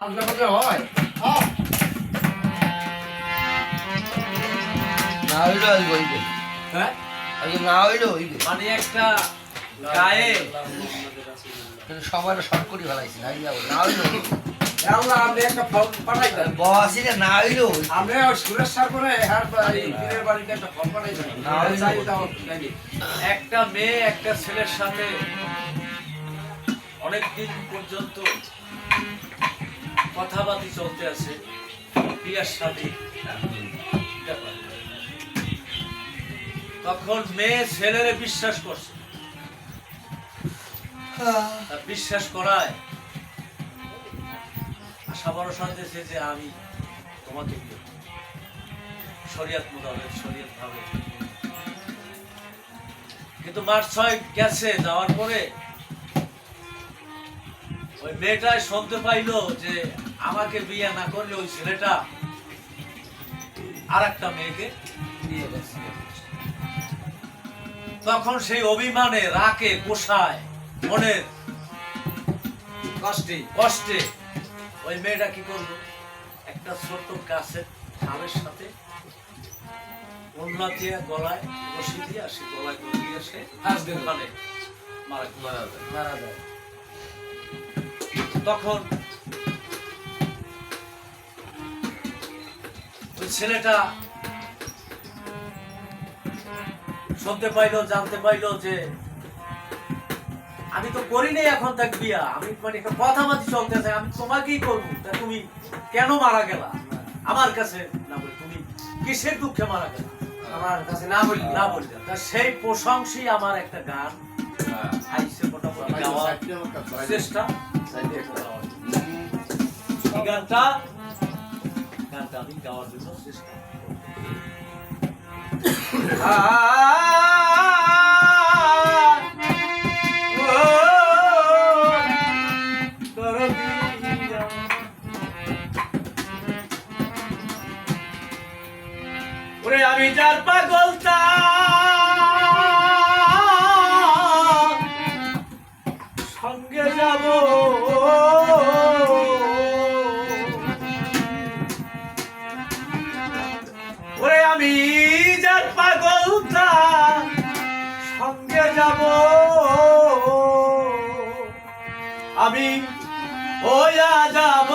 হয় না হইলো হইবে হ্যাঁ না হইলো হইবে মানে একটা গায়ে সবার শর্ট করে ফেলাইছি না হইলো আল্লাহ আপনি একটা ফল পাঠাইতেন বসি না হইলো আপনি সুরেশ স্যার করে পীরের বাড়িতে একটা ফল পাঠাইতেন একটা মেয়ে একটা ছেলের সাথে অনেক দিন পর্যন্ত কথাবার্তা চলতে আছে বিয়ার সাথে তখন মেয়ে ছেলেরে বিশ্বাস করছে বিশ্বাস করায় আশা ভরসা দিয়েছে যে আমি তোমাকে শরীয়ত মোতাবেক শরীয়ত ভাবে কিন্তু মাস 6 গেছে যাওয়ার পরে ওই মেয়েটাই শুনতে পাইলো যে আমাকে বিয়ে না করলে ওই ছেলেটা আর একটা মেয়েকে বিয়ে করছে তখন সেই অভিমানে রাগে কোষায় মনের কষ্টে ওই মেয়েটা কি করলো একটা ছোট্ট গাছের ঝালের সাথে ওড়না দিয়ে গলায় রশি দিয়ে সে গলায় করে দিয়ে সে ওখানে মারা যায় তখন ওই ছেলেটা শুনতে পাইলো জানতে পাইলো যে আমি তো করিনি এখন তাক বিয়া আমি মানে একটা কথাবার্তা চলতেছে আমি তোমাকেই করবো তা তুমি কেন মারা গেলা আমার কাছে না বলে তুমি কিসের দুঃখে মারা গেলা আমার কাছে না বললে তা সেই প্রশংসী আমার একটা গান আইসে মোটামুটি গাওয়ার চেষ্টা এই গানটা আমি গাওয়ার জন্য চেষ্টা ওরে আমি যার পাগলতা সঙ্গে যাব ওরে আমি যার পাগলতা সঙ্গে যাব আমি হইয়া যাব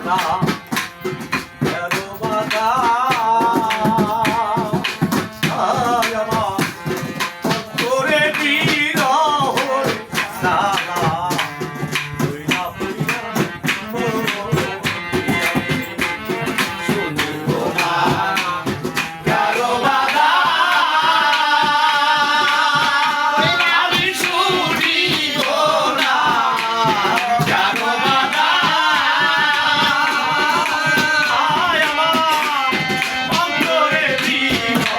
বাধা কেন বাধা আয় আমার অন্তরে বিরহ সাদা হইলা হইলা শুনিব না কারো বাধা আমি শুনিব না কারো বাধা আয় আমার অন্তরে বিরহ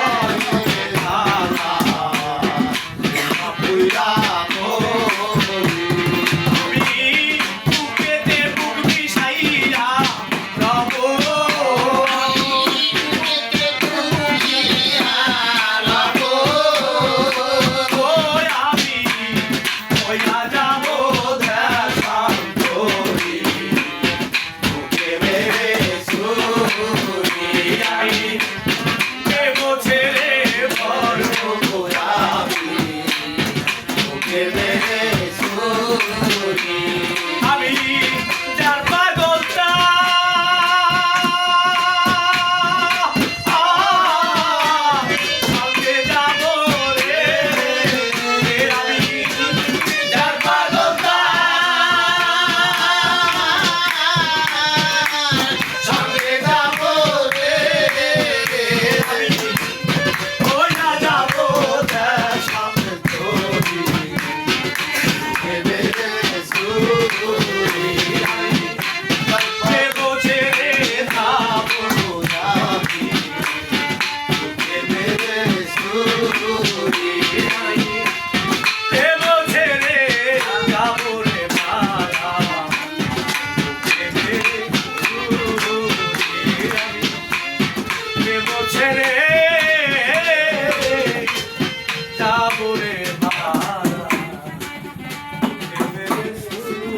সাদা হইলা আমি বুকেতে বুক মিশাইয়া রব ওই আমি হইয়া যাব দেশান্তরী বুকে মেরে সুরি আমি দেব ছেড়ে বড় গোলাপি বুকে মেরে সুরি আমি যার পাগলটা সঙ্গে যাব রে আমি যার পাগলটা সঙ্গে যাব রে আমি ওই না যাব দেশান্তরী বুকে মেরে সুরি আমি দেব ছেড়ে যাব গোলাপি বুকে মেরে সুরি আমি দেব ছেড়ে যাব রে মালা বুকে মেরে সুরি আমি দেব ছেড়ে যাব রে মালা বুকে মেরে সুরি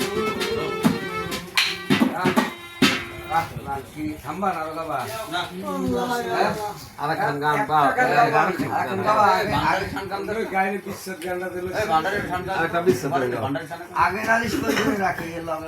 কি থামবা না বাবা আরেকখান গান পাও এখন বাবা আগে খান কাম ধরে গায়ে বিশ্বর গানটা দিল আরেকটা বিশ্ব আগে নালিশ করে রাখি লগে